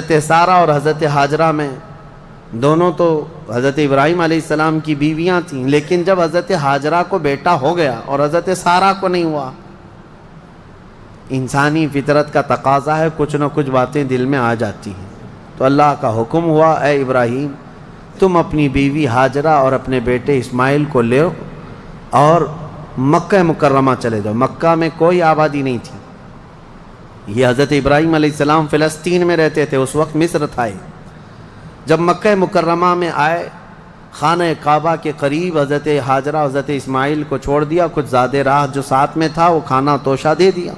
حضرت سارہ اور حضرت ہاجرہ میں دونوں تو حضرت ابراہیم علیہ السلام کی بیویاں تھیں، لیکن جب حضرت ہاجرہ کو بیٹا ہو گیا اور حضرت سارہ کو نہیں ہوا، انسانی فطرت کا تقاضا ہے، کچھ نہ کچھ باتیں دل میں آ جاتی ہیں۔ تو اللہ کا حکم ہوا، اے ابراہیم تم اپنی بیوی ہاجرہ اور اپنے بیٹے اسماعیل کو لے اور مکہ مکرمہ چلے جاؤ۔ مکہ میں کوئی آبادی نہیں تھی، یہ حضرت ابراہیم علیہ السلام فلسطین میں رہتے تھے، اس وقت مصر تھا۔ جب مکہ مکرمہ میں آئے، خانہ کعبہ کے قریب حضرت ہاجرہ حضرت اسماعیل کو چھوڑ دیا، کچھ زیادہ راہ جو ساتھ میں تھا وہ کھانا توشہ دے دیا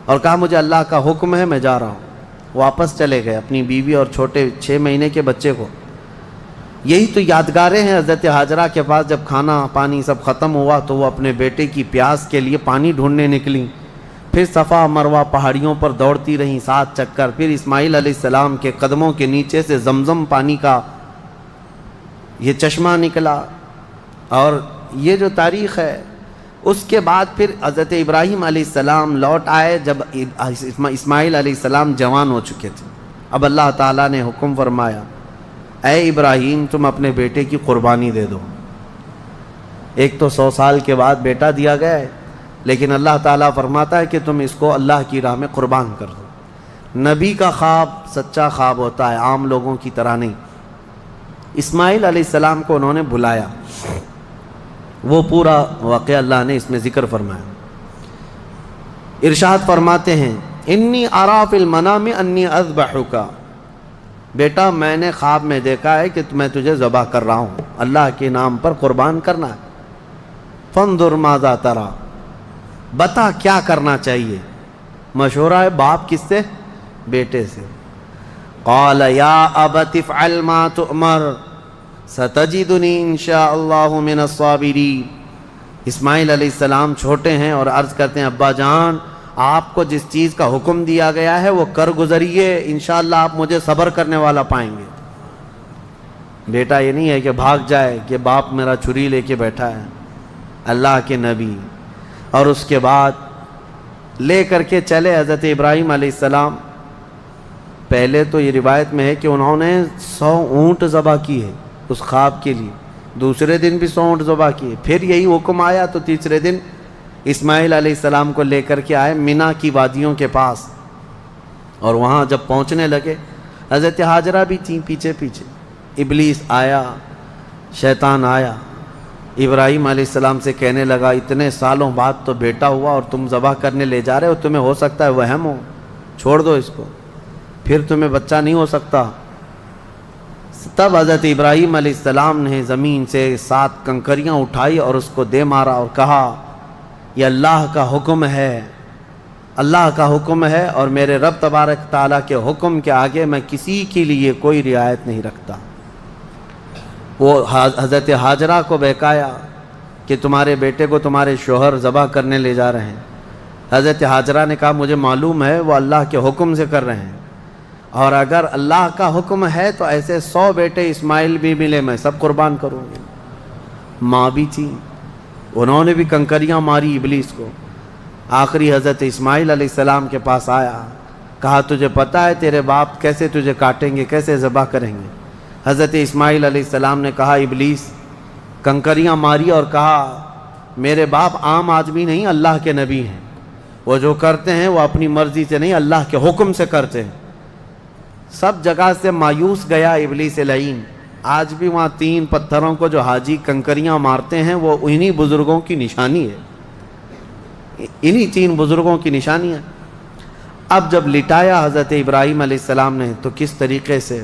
اور کہا مجھے اللہ کا حکم ہے، میں جا رہا ہوں۔ واپس چلے گئے اپنی بیوی اور چھوٹے 6 مہینے کے بچے کو۔ یہی تو یادگاریں ہیں حضرت ہاجرہ کے پاس، جب کھانا پانی سب ختم ہوا تو وہ اپنے بیٹے کی پیاس کے لیے پانی ڈھونڈنے نکلیں، پھر صفا مروہ پہاڑیوں پر دوڑتی رہیں 7 چکر، پھر اسماعیل علیہ السلام کے قدموں کے نیچے سے زمزم پانی کا یہ چشمہ نکلا۔ اور یہ جو تاریخ ہے، اس کے بعد پھر حضرت ابراہیم علیہ السلام لوٹ آئے جب اسماعیل علیہ السلام جوان ہو چکے تھے۔ اب اللہ تعالیٰ نے حکم فرمایا، اے ابراہیم تم اپنے بیٹے کی قربانی دے دو۔ ایک تو 100 سال کے بعد بیٹا دیا گیا ہے، لیکن اللہ تعالیٰ فرماتا ہے کہ تم اس کو اللہ کی راہ میں قربان کر دو۔ نبی کا خواب سچا خواب ہوتا ہے، عام لوگوں کی طرح نہیں۔ اسماعیل علیہ السلام کو انہوں نے بلایا، وہ پورا واقعہ اللہ نے اس میں ذکر فرمایا۔ ارشاد فرماتے ہیں، انی اری فی المنام انی اذبحک، بیٹا میں نے خواب میں دیکھا ہے کہ میں تجھے ذبح کر رہا ہوں، اللہ کے نام پر قربان کرنا ہے۔ فانظر ماذا تری، بتا کیا کرنا چاہیے۔ مشورہ ہے باپ کس سے؟ بیٹے سے۔ قال یا ابت افعل ما تؤمر ستجدنی انشاء اللہ من الصابرین۔ اسماعیل علیہ السلام چھوٹے ہیں اور عرض کرتے ہیں، ابا جان آپ کو جس چیز کا حکم دیا گیا ہے وہ کر گزریے، انشاءاللہ آپ مجھے صبر کرنے والا پائیں گے۔ بیٹا یہ نہیں ہے کہ بھاگ جائے کہ باپ میرا چھری لے کے بیٹھا ہے، اللہ کے نبی۔ اور اس کے بعد لے کر کے چلے حضرت ابراہیم علیہ السلام۔ پہلے تو یہ روایت میں ہے کہ انہوں نے 100 اونٹ ذبح کی ہے اس خواب کے لیے، دوسرے دن بھی 100 اونٹ ذبح کیے، پھر یہی حکم آیا تو تیسرے دن اسماعیل علیہ السلام کو لے کر کے آئے مینا کی وادیوں کے پاس۔ اور وہاں جب پہنچنے لگے، حضرت ہاجرہ بھی تھیں پیچھے پیچھے۔ ابلیس آیا، شیطان آیا، ابراہیم علیہ السلام سے کہنے لگا، اتنے سالوں بعد تو بیٹا ہوا اور تم ذبح کرنے لے جا رہے ہو، تمہیں ہو سکتا ہے وہم ہو، چھوڑ دو اس کو، پھر تمہیں بچہ نہیں ہو سکتا۔ تب حضرت ابراہیم علیہ السلام نے زمین سے 7 کنکریاں اٹھائی اور اس کو دے مارا اور کہا، یہ اللہ کا حکم ہے، اللہ کا حکم ہے، اور میرے رب تبارک تعالیٰ کے حکم کے آگے میں کسی کے لیے کوئی رعایت نہیں رکھتا۔ وہ حضرت ہاجرہ کو بہکایا کہ تمہارے بیٹے کو تمہارے شوہر ذبح کرنے لے جا رہے ہیں۔ حضرت ہاجرہ نے کہا مجھے معلوم ہے وہ اللہ کے حکم سے کر رہے ہیں، اور اگر اللہ کا حکم ہے تو ایسے 100 بیٹے اسماعیل بھی ملے میں سب قربان کروں گی۔ ماں بھی تھی، انہوں نے بھی کنکریاں ماری ابلیس کو۔ آخری حضرت اسماعیل علیہ السلام کے پاس آیا، کہا تجھے پتہ ہے تیرے باپ کیسے تجھے کاٹیں گے، کیسے ذبح کریں گے؟ حضرت اسماعیل علیہ السلام نے کہا، ابلیس کنکریاں ماری اور کہا میرے باپ عام آدمی نہیں، اللہ کے نبی ہیں، وہ جو کرتے ہیں وہ اپنی مرضی سے نہیں اللہ کے حکم سے کرتے ہیں۔ سب جگہ سے مایوس گیا ابلیس لعین۔ آج بھی وہاں 3 پتھروں کو جو حاجی کنکریاں مارتے ہیں وہ انہی بزرگوں کی نشانی ہے، انہی 3 بزرگوں کی نشانی ہے۔ اب جب لٹایا حضرت ابراہیم علیہ السلام نے تو کس طریقے سے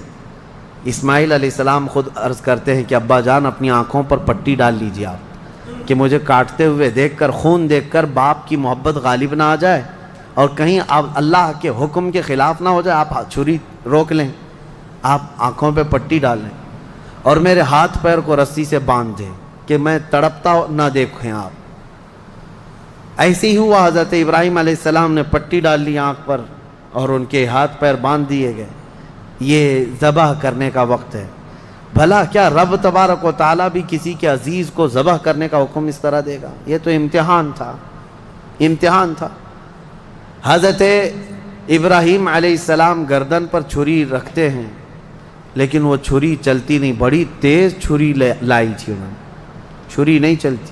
اسماعیل علیہ السلام خود عرض کرتے ہیں کہ ابا جان اپنی آنکھوں پر پٹی ڈال لیجیے آپ، کہ مجھے کاٹتے ہوئے دیکھ کر، خون دیکھ کر باپ کی محبت غالب نہ آ جائے اور کہیں آپ اللہ کے حکم کے خلاف نہ ہو جائے، آپ چھری روک لیں، آپ آنکھوں پہ پٹی ڈال لیں اور میرے ہاتھ پیر کو رسی سے باندھ دیں کہ میں تڑپتا نہ دیکھیں آپ۔ ایسے ہی ہوا، حضرت ابراہیم علیہ السلام نے پٹی ڈال لی آنکھ پر اور ان کے ہاتھ پیر باندھ دیے گئے۔ یہ ذبح کرنے کا وقت ہے۔ بھلا کیا رب تبارک و تعالیٰ بھی کسی کے عزیز کو ذبح کرنے کا حکم اس طرح دے گا؟ یہ تو امتحان تھا، امتحان تھا۔ حضرت ابراہیم علیہ السلام گردن پر چھری رکھتے ہیں لیکن وہ چھری چلتی نہیں، بڑی تیز چھری لائی تھی انہوں نے، چھری نہیں چلتی۔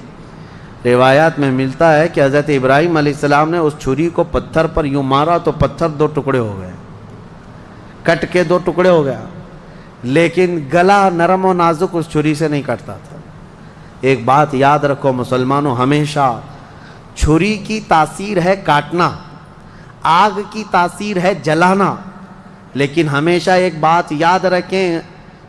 روایات میں ملتا ہے کہ حضرت ابراہیم علیہ السلام نے اس چھری کو پتھر پر یوں مارا تو پتھر 2 ٹکڑے ہو گئے، کٹ کے 2 ٹکڑے ہو گیا، لیکن گلا نرم و نازک اس چھری سے نہیں کٹتا تھا۔ ایک بات یاد رکھو مسلمانوں، ہمیشہ چھری کی تاثیر ہے کاٹنا، آگ کی تاثیر ہے جلانا، لیکن ہمیشہ ایک بات یاد رکھیں،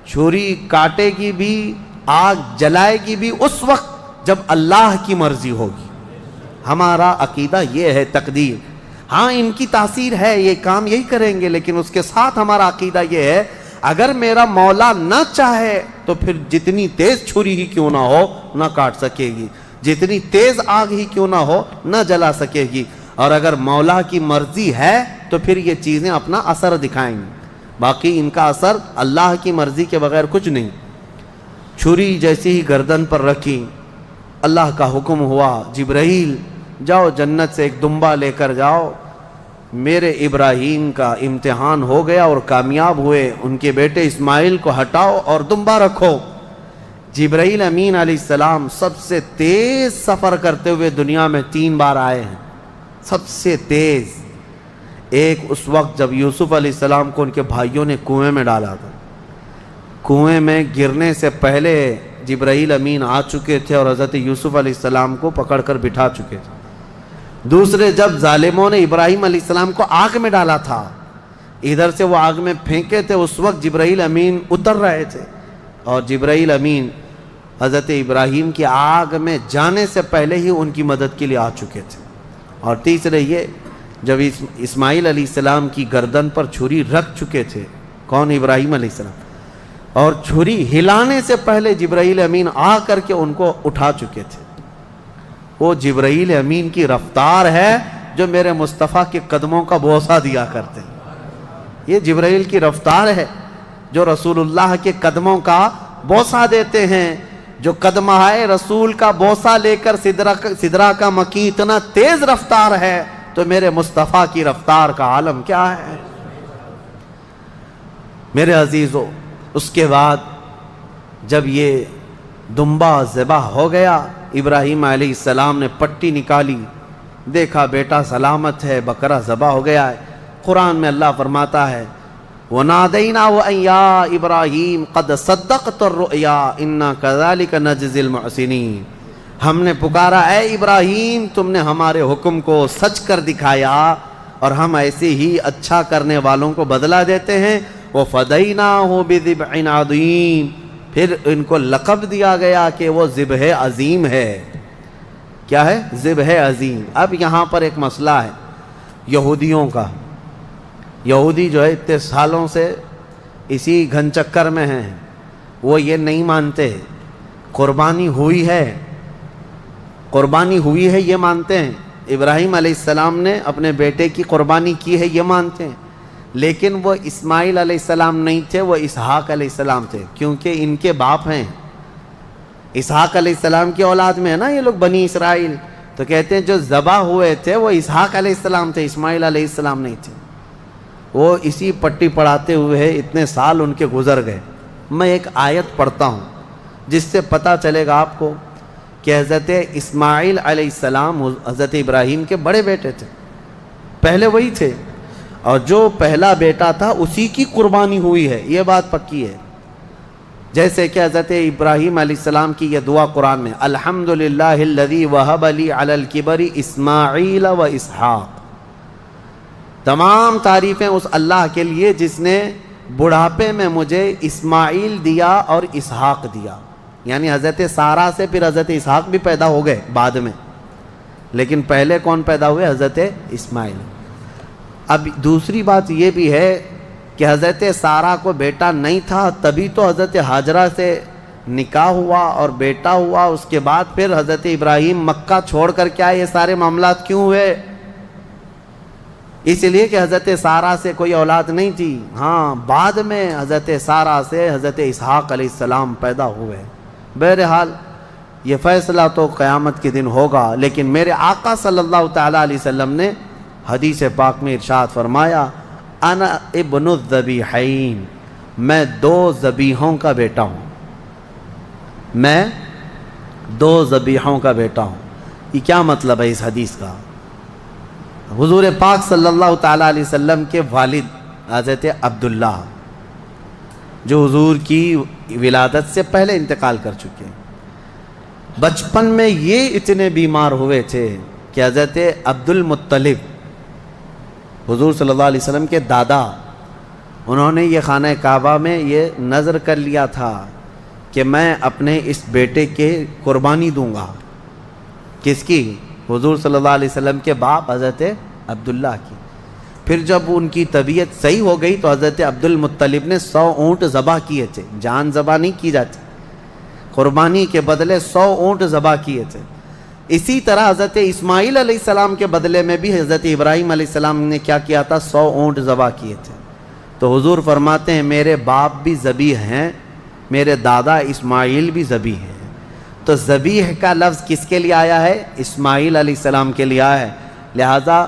چھری کاٹے گی بھی، آگ جلائے گی بھی اس وقت جب اللہ کی مرضی ہوگی۔ ہمارا عقیدہ یہ ہے، تقدیر، ہاں ان کی تاثیر ہے، یہ کام یہی کریں گے، لیکن اس کے ساتھ ہمارا عقیدہ یہ ہے اگر میرا مولا نہ چاہے تو پھر جتنی تیز چھری ہی کیوں نہ ہو نہ کاٹ سکے گی، جتنی تیز آگ ہی کیوں نہ ہو نہ جلا سکے گی، اور اگر مولا کی مرضی ہے تو پھر یہ چیزیں اپنا اثر دکھائیں گی، باقی ان کا اثر اللہ کی مرضی کے بغیر کچھ نہیں۔ چھری جیسی ہی گردن پر رکھی، اللہ کا حکم ہوا، جبرائیل جاؤ جنت سے ایک دمبا لے کر جاؤ، میرے ابراہیم کا امتحان ہو گیا اور کامیاب ہوئے، ان کے بیٹے اسماعیل کو ہٹاؤ اور دمبا رکھو۔ جبرائیل امین علیہ السلام سب سے تیز سفر کرتے ہوئے دنیا میں 3 بار آئے ہیں، سب سے تیز۔ ایک اس وقت جب یوسف علیہ السلام کو ان کے بھائیوں نے کنویں میں ڈالا تھا، کنویں میں گرنے سے پہلے جبرائیل امین آ چکے تھے اور حضرت یوسف علیہ السلام کو پکڑ کر بٹھا چکے تھے۔ دوسرے جب ظالموں نے ابراہیم علیہ السلام کو آگ میں ڈالا تھا، ادھر سے وہ آگ میں پھینکے تھے، اس وقت جبرائیل امین اتر رہے تھے اور جبرائیل امین حضرت ابراہیم کی آگ میں جانے سے پہلے ہی ان کی مدد کے لیے آ چکے تھے۔ اور تیسرے یہ جب اسماعیل علیہ السلام کی گردن پر چھری رکھ چکے تھے، کون؟ ابراہیم علیہ السلام، اور چھری ہلانے سے پہلے جبرائیل امین آ کر کے ان کو اٹھا چکے تھے۔ وہ جبرائیل امین کی رفتار ہے جو میرے مصطفیٰ کے قدموں کا بوسہ دیا کرتے ہیں، یہ جبرائیل کی رفتار ہے جو رسول اللہ کے قدموں کا بوسہ دیتے ہیں۔ جو قدمہائے رسول کا بوسہ لے کر سدرہ کا مکی اتنا تیز رفتار ہے تو میرے مصطفیٰ کی رفتار کا عالم کیا ہے؟ میرے عزیزو، اس کے بعد جب یہ دمبا ذبح ہو گیا، ابراہیم علیہ السلام نے پٹی نکالی، دیکھا بیٹا سلامت ہے، بکرا ذبح ہو گیا ہے۔ قرآن میں اللہ فرماتا ہے وَنَادَيْنَاهُ أَن يَا إِبْرَاهِيمُ قَدْ صَدَّقْتَ الرُّؤْيَا إِنَّا كَذَلِكَ نَجْزِي الْمُحْسِنِينَ، ہم نے پکارا اے ابراہیم تم نے ہمارے حکم کو سچ کر دکھایا اور ہم ایسے ہی اچھا کرنے والوں کو بدلہ دیتے ہیں۔ وَفَدَيْنَاهُ بِذِبْحٍ عَظِيمٍ، پھر ان کو لقب دیا گیا کہ وہ ذبح عظیم ہے۔ کیا ہے؟ ذبح عظیم۔ اب یہاں پر ایک مسئلہ ہے یہودیوں کا، یہودی جو ہے اتنے سالوں سے اسی گھن چکر میں ہیں، وہ یہ نہیں مانتے قربانی ہوئی ہے، قربانی ہوئی ہے یہ مانتے ہیں، ابراہیم علیہ السلام نے اپنے بیٹے کی قربانی کی ہے یہ مانتے ہیں، لیکن وہ اسماعیل علیہ السلام نہیں تھے، وہ اسحاق علیہ السلام تھے، کیونکہ ان کے باپ ہیں، اسحاق علیہ السلام کی اولاد میں ہے نا یہ لوگ بنی اسرائیل، تو کہتے ہیں جو ذبح ہوئے تھے وہ اسحاق علیہ السلام تھے، اسماعیل علیہ السلام نہیں تھے۔ وہ اسی پٹی پڑھاتے ہوئے اتنے سال ان کے گزر گئے۔ میں ایک آیت پڑھتا ہوں جس سے پتہ چلے گا آپ کو کہ حضرت اسماعیل علیہ السلام حضرت ابراہیم کے بڑے بیٹے تھے، پہلے وہی تھے، اور جو پہلا بیٹا تھا اسی کی قربانی ہوئی ہے، یہ بات پکی ہے۔ جیسے کہ حضرت ابراہیم علیہ السلام کی یہ دعا قرآن میں الحمدللہ الذی وہب لی علی الکبر اسماعیل و اسحاق، تمام تعریفیں اس اللہ کے لیے جس نے بڑھاپے میں مجھے اسماعیل دیا اور اسحاق دیا، یعنی حضرت سارہ سے پھر حضرت اسحاق بھی پیدا ہو گئے بعد میں، لیکن پہلے کون پیدا ہوئے؟ حضرت اسماعیل۔ اب دوسری بات یہ بھی ہے کہ حضرت سارہ کو بیٹا نہیں تھا، تبھی تو حضرت ہاجرہ سے نکاح ہوا اور بیٹا ہوا، اس کے بعد پھر حضرت ابراہیم مکہ چھوڑ کر کے آئے۔ یہ سارے معاملات کیوں ہوئے؟ اس لیے کہ حضرت سارہ سے کوئی اولاد نہیں تھی، ہاں بعد میں حضرت سارہ سے حضرت اسحاق علیہ السلام پیدا ہوئے۔ بہرحال یہ فیصلہ تو قیامت کے دن ہوگا، لیکن میرے آقا صلی اللہ تعالیٰ علیہ وسلم نے حدیث پاک میں ارشاد فرمایا انا ابن الذبیحین، میں دو ذبیحوں کا بیٹا ہوں، میں دو ذبیحوں کا بیٹا ہوں۔ یہ کیا مطلب ہے اس حدیث کا؟ حضور پاک صلی اللہ تعالیٰ علیہ وسلم کے والد حضرت عبداللہ جو حضور کی ولادت سے پہلے انتقال کر چکے، بچپن میں یہ اتنے بیمار ہوئے تھے کہ حضرت عبد المطلب حضور صلی اللہ علیہ وسلم کے دادا، انہوں نے یہ خانہ کعبہ میں یہ نذر کر لیا تھا کہ میں اپنے اس بیٹے کے قربانی دوں گا۔ کس کی؟ حضور صلی اللہ علیہ وسلم کے باپ حضرت عبداللہ کی۔ پھر جب ان کی طبیعت صحیح ہو گئی تو حضرت عبد المطلب نے 100 اونٹ ذبح کیے تھے، جان ذبح نہیں کی جاتی، قربانی کے بدلے 100 اونٹ ذبح کیے تھے۔ اسی طرح حضرت اسماعیل علیہ السلام کے بدلے میں بھی حضرت ابراہیم علیہ السلام نے کیا کیا تھا؟ 100 اونٹ ذبح کیے تھے۔ تو حضور فرماتے ہیں میرے باپ بھی ذبیح ہیں، میرے دادا اسماعیل بھی ذبیح ہیں۔ تو ذبیح کا لفظ کس کے لیے آیا ہے؟ اسماعیل علیہ السلام کے لیے آیا ہے۔ لہذا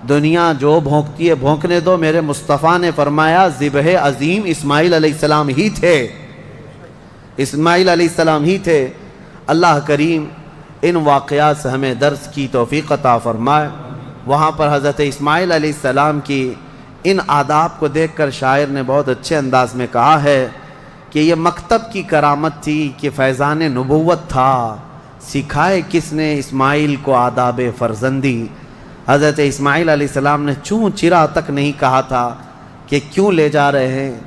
دنیا جو بھونکتی ہے بھونکنے دو، میرے مصطفیٰ نے فرمایا ذبح عظیم اسماعیل علیہ السلام ہی تھے، اسماعیل علیہ السلام ہی تھے۔ اللہ کریم ان واقعات سے ہمیں درس کی توفیق عطا فرمائے۔ وہاں پر حضرت اسماعیل علیہ السلام کی ان آداب کو دیکھ کر شاعر نے بہت اچھے انداز میں کہا ہے کہ یہ مکتب کی کرامت تھی کہ فیضان نبوت تھا، سکھائے کس نے اسماعیل کو آداب فرزندی۔ حضرت اسماعیل علیہ السلام نے چوں چرا تک نہیں کہا تھا کہ کیوں لے جا رہے ہیں،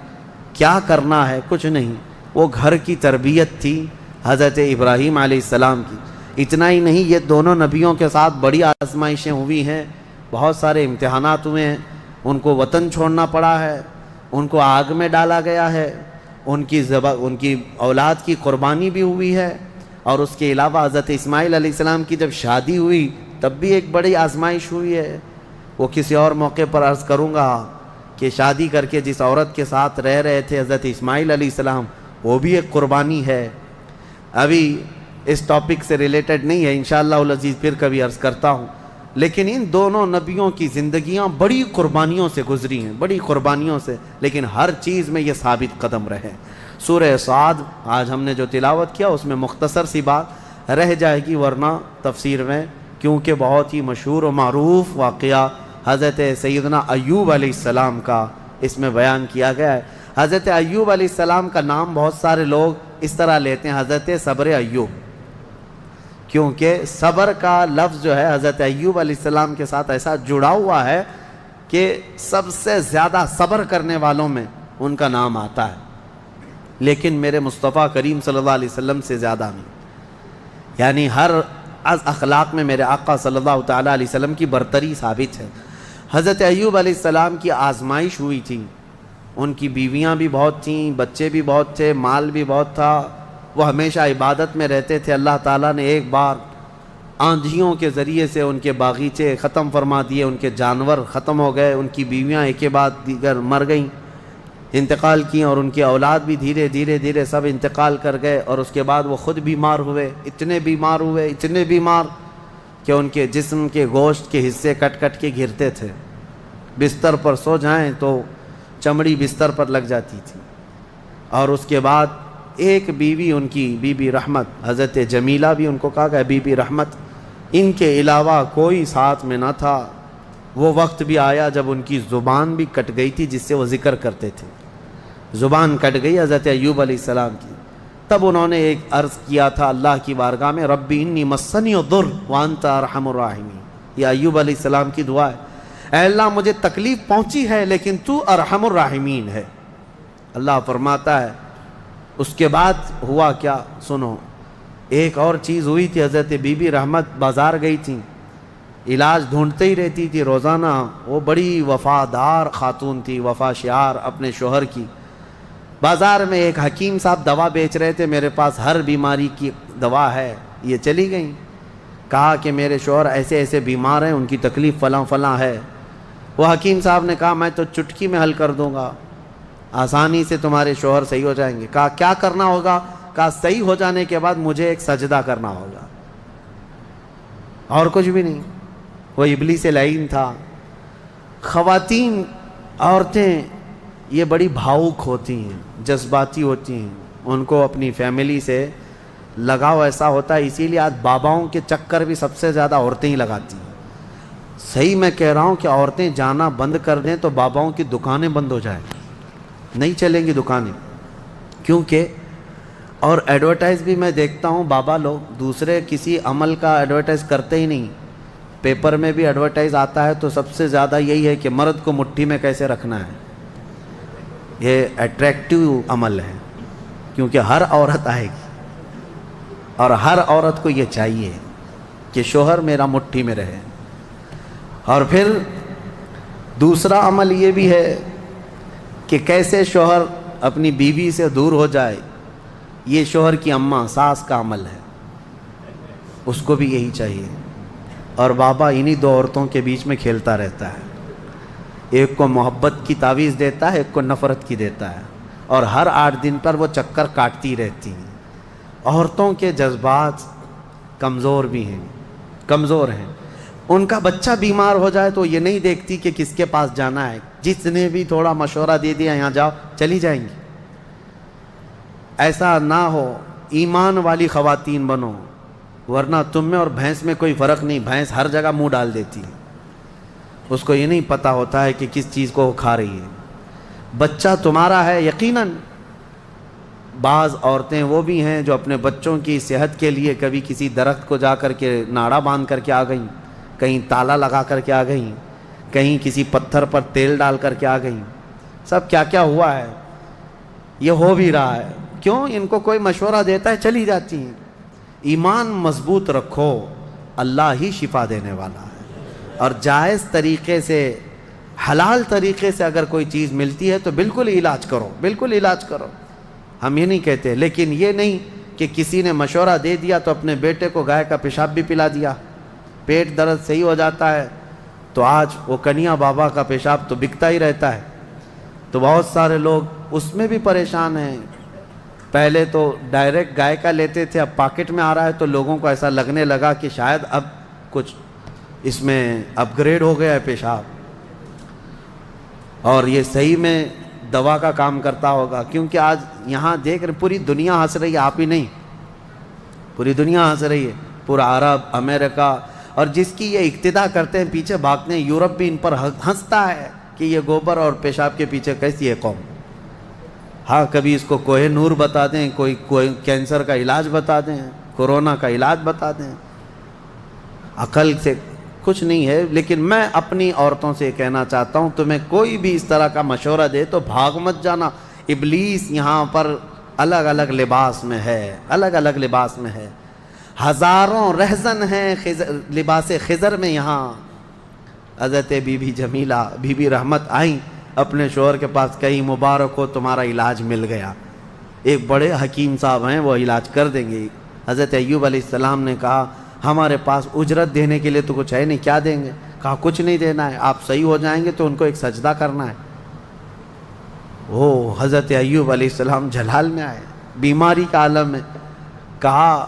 کیا کرنا ہے، کچھ نہیں۔ وہ گھر کی تربیت تھی حضرت ابراہیم علیہ السلام کی۔ اتنا ہی نہیں، یہ دونوں نبیوں کے ساتھ بڑی آزمائشیں ہوئی ہیں، بہت سارے امتحانات ہوئے ہیں، ان کو وطن چھوڑنا پڑا ہے، ان کو آگ میں ڈالا گیا ہے، ان کی اولاد کی قربانی بھی ہوئی ہے، اور اس کے علاوہ حضرت اسماعیل علیہ السلام کی جب شادی ہوئی تب بھی ایک بڑی آزمائش ہوئی ہے۔ وہ کسی اور موقع پر عرض کروں گا کہ شادی کر کے جس عورت کے ساتھ رہ رہے تھے حضرت اسماعیل علیہ السلام، وہ بھی ایک قربانی ہے۔ ابھی اس ٹاپک سے ریلیٹڈ نہیں ہے، انشاءاللہ العزیز پھر کبھی عرض کرتا ہوں، لیکن ان دونوں نبیوں کی زندگیاں بڑی قربانیوں سے گزری ہیں، بڑی قربانیوں سے، لیکن ہر چیز میں یہ ثابت قدم رہے۔ سورہ صاد آج ہم نے جو تلاوت کیا اس میں مختصر سی بات رہ جائے گی، ورنہ تفسیر میں کیونکہ بہت ہی مشہور و معروف واقعہ حضرت سیدنا ایوب علیہ السلام کا اس میں بیان کیا گیا ہے۔ حضرت ایوب علیہ السلام کا نام بہت سارے لوگ اس طرح لیتے ہیں، حضرت صبر ایوب، کیونکہ صبر کا لفظ جو ہے حضرت ایوب علیہ السلام کے ساتھ ایسا جڑا ہوا ہے کہ سب سے زیادہ صبر کرنے والوں میں ان کا نام آتا ہے، لیکن میرے مصطفیٰ کریم صلی اللہ علیہ وسلم سے زیادہ نہیں۔ یعنی ہر از اخلاق میں میرے آقا صلی اللہ تعالیٰ علیہ وسلم کی برتری ثابت ہے۔ حضرت ایوب علیہ السلام کی آزمائش ہوئی تھی، ان کی بیویاں بھی بہت تھیں، بچے بھی بہت تھے، مال بھی بہت تھا، وہ ہمیشہ عبادت میں رہتے تھے۔ اللہ تعالیٰ نے ایک بار آندھیوں کے ذریعے سے ان کے باغیچے ختم فرما دیے، ان کے جانور ختم ہو گئے، ان کی بیویاں ایک کے بعد دیگر مر گئیں، انتقال کیں، اور ان کی اولاد بھی دھیرے دھیرے سب انتقال کر گئے۔ اور اس کے بعد وہ خود بیمار ہوئے، اتنے بیمار کہ ان کے جسم کے گوشت کے حصے کٹ کٹ کے گرتے تھے، بستر پر سو جائیں تو چمڑی بستر پر لگ جاتی تھی۔ اور اس کے بعد ایک بیوی ان کی بی بی رحمت، حضرت جمیلہ بھی ان کو کہا گیا بی بی رحمت، ان کے علاوہ کوئی ساتھ میں نہ تھا۔ وہ وقت بھی آیا جب ان کی زبان بھی کٹ گئی تھی جس سے وہ ذکر کرتے تھے، زبان کٹ گئی حضرت ایوب علیہ السلام کی۔ تب انہوں نے ایک عرض کیا تھا اللہ کی بارگاہ میں، ربی انی مسنی الضر وانت ارحم الراحمین۔ یہ ایوب علیہ السلام کی دعا ہے، اے اللہ مجھے تکلیف پہنچی ہے لیکن تو ارحم الراحمین ہے۔ اللہ فرماتا ہے اس کے بعد ہوا کیا سنو۔ ایک اور چیز ہوئی تھی، حضرت بی بی رحمت بازار گئی تھیں، علاج ڈھونڈتے ہی رہتی تھی روزانہ، وہ بڑی وفادار خاتون تھی، وفا شعار اپنے شوہر کی۔ بازار میں ایک حکیم صاحب دوا بیچ رہے تھے، میرے پاس ہر بیماری کی دوا ہے، یہ چلی گئیں، کہا کہ میرے شوہر ایسے ایسے بیمار ہیں، ان کی تکلیف فلاں فلاں ہے۔ وہ حکیم صاحب نے کہا میں تو چٹکی میں حل کر دوں گا، آسانی سے تمہارے شوہر صحیح ہو جائیں گے۔ کہا کیا کرنا ہوگا؟ کہا صحیح ہو جانے کے بعد مجھے ایک سجدہ کرنا ہوگا، اور کچھ بھی نہیں۔ وہ ابلیس لعین تھا، خواتین عورتیں یہ بڑی بھاؤک ہوتی ہیں، جذباتی ہوتی ہیں، ان کو اپنی فیملی سے لگاؤ ایسا ہوتا ہے، اسی لیے آج باباؤں کے چکر بھی سب سے زیادہ عورتیں ہی لگاتی ہیں۔ صحیح میں کہہ رہا ہوں کہ عورتیں جانا بند کر دیں تو باباؤں کی دکانیں بند ہو جائیں، نہیں چلیں گی دکانیں، کیونکہ اور ایڈورٹائز بھی میں دیکھتا ہوں بابا لوگ دوسرے کسی عمل کا ایڈورٹائز کرتے ہی نہیں، پیپر میں بھی ایڈورٹائز آتا ہے تو سب سے زیادہ یہی ہے کہ مرد کو مٹھی میں کیسے رکھنا ہے۔ یہ اٹریکٹیو عمل ہے، کیونکہ ہر عورت آئے گی اور ہر عورت کو یہ چاہیے کہ شوہر میرا مٹھی میں رہے۔ اور پھر دوسرا عمل یہ بھی ہے کہ کیسے شوہر اپنی بیوی سے دور ہو جائے، یہ شوہر کی اماں ساس کا عمل ہے، اس کو بھی یہی چاہیے۔ اور بابا انہی دو عورتوں کے بیچ میں کھیلتا رہتا ہے، ایک کو محبت کی تعویذ دیتا ہے، ایک کو نفرت کی دیتا ہے، اور ہر 8 دن پر وہ چکر کاٹتی رہتی ہیں۔ عورتوں کے جذبات کمزور بھی ہیں، کمزور ہیں، ان کا بچہ بیمار ہو جائے تو یہ نہیں دیکھتی کہ کس کے پاس جانا ہے، جس نے بھی تھوڑا مشورہ دے دیا یہاں جاؤ چلی جائیں گی۔ ایسا نہ ہو، ایمان والی خواتین بنو، ورنہ تم میں اور بھینس میں کوئی فرق نہیں، بھینس ہر جگہ منہ ڈال دیتی ہے، اس کو یہ نہیں پتہ ہوتا ہے کہ کس چیز کو وہ کھا رہی ہے۔ بچہ تمہارا ہے یقیناً۔ بعض عورتیں وہ بھی ہیں جو اپنے بچوں کی صحت کے لیے کبھی کسی درخت کو جا کر کے ناڑا باندھ کر کے آ گئیں، کہیں تالا لگا کر کے آ گئیں، کہیں کسی پتھر پر تیل ڈال کر کے آ گئیں، سب کیا کیا ہوا ہے، یہ ہو بھی رہا ہے۔ کیوں؟ ان کو کوئی مشورہ دیتا ہے چلی جاتی ہیں۔ ایمان مضبوط رکھو، اللہ ہی شفا دینے والا ہے، اور جائز طریقے سے حلال طریقے سے اگر کوئی چیز ملتی ہے تو بالکل علاج کرو، بالکل علاج کرو، ہم یہ نہیں کہتے، لیکن یہ نہیں کہ کسی نے مشورہ دے دیا تو اپنے بیٹے کو گائے کا پیشاب بھی پلا دیا، پیٹ درد صحیح ہو جاتا ہے تو آج وہ کنیا بابا کا پیشاب تو بکتا ہی رہتا ہے، تو بہت سارے لوگ اس میں بھی پریشان ہیں۔ پہلے تو ڈائریکٹ گائے کا لیتے تھے، اب پاکٹ میں آ رہا ہے تو لوگوں کو ایسا لگنے لگا کہ شاید اب کچھ اس میں اپ گریڈ ہو گیا ہے پیشاب، اور یہ صحیح میں دوا کا کام کرتا ہوگا، کیونکہ آج یہاں دیکھ رہے پوری دنیا ہنس رہی ہے، آپ ہی نہیں، پوری دنیا ہنس رہی ہے، پورا عرب، امریکہ، اور جس کی یہ اقتدا کرتے ہیں پیچھے بھاگتے ہیں، یورپ بھی ان پر ہنستا ہے کہ یہ گوبر اور پیشاب کے پیچھے کیسی ہے قوم۔ ہاں کبھی اس کو کوہ نور بتا دیں، کوئی کینسر کا علاج بتا دیں، کورونا کا علاج بتا دیں، عقل سے کچھ نہیں ہے۔ لیکن میں اپنی عورتوں سے کہنا چاہتا ہوں، تمہیں کوئی بھی اس طرح کا مشورہ دے تو بھاگ مت جانا، ابلیس یہاں پر الگ الگ لباس میں ہے، الگ الگ لباس میں ہے، ہزاروں رہزن ہیں لباس خضر میں۔ یہاں حضرت بی بی جمیلہ، بی بی رحمت آئیں اپنے شوہر کے پاس، کہیں مبارک ہو تمہارا علاج مل گیا، ایک بڑے حکیم صاحب ہیں وہ علاج کر دیں گے۔ حضرت ایوب علیہ السلام نے کہا ہمارے پاس اجرت دینے کے لیے تو کچھ ہے نہیں، کیا دیں گے؟ کہا کچھ نہیں دینا ہے، آپ صحیح ہو جائیں گے تو ان کو ایک سجدہ کرنا ہے۔ وہ حضرت ایوب علیہ السلام جلال میں آئے، بیماری کا عالم میں، کہا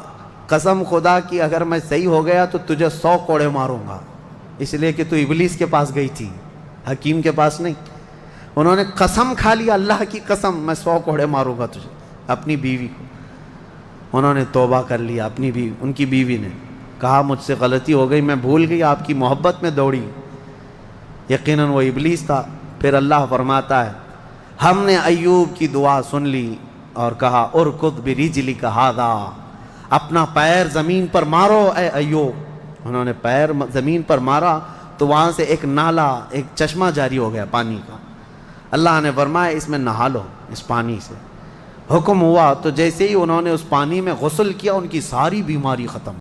قسم خدا کی اگر میں صحیح ہو گیا تو تجھے 100 کوڑے ماروں گا، اس لیے کہ تو ابلیس کے پاس گئی تھی، حکیم کے پاس نہیں۔ انہوں نے قسم کھا لیا، اللہ کی قسم میں 100 کوڑے ماروں گا تجھے، اپنی بیوی کو۔ انہوں نے توبہ کر لیا، اپنی بیوی، ان کی بیوی نے کہا مجھ سے غلطی ہو گئی، میں بھول گئی، آپ کی محبت میں دوڑی، یقیناً وہ ابلیس تھا۔ پھر اللہ فرماتا ہے ہم نے ایوب کی دعا سن لی اور کہا ارکض برجلک ھذا، اپنا پیر زمین پر مارو اے ایوب۔ انہوں نے پیر زمین پر مارا تو وہاں سے ایک نالا، ایک چشمہ جاری ہو گیا پانی کا۔ اللہ نے فرمایا اس میں نہا لو، اس پانی سے۔ حکم ہوا تو جیسے ہی انہوں نے اس پانی میں غسل کیا ان کی ساری بیماری ختم۔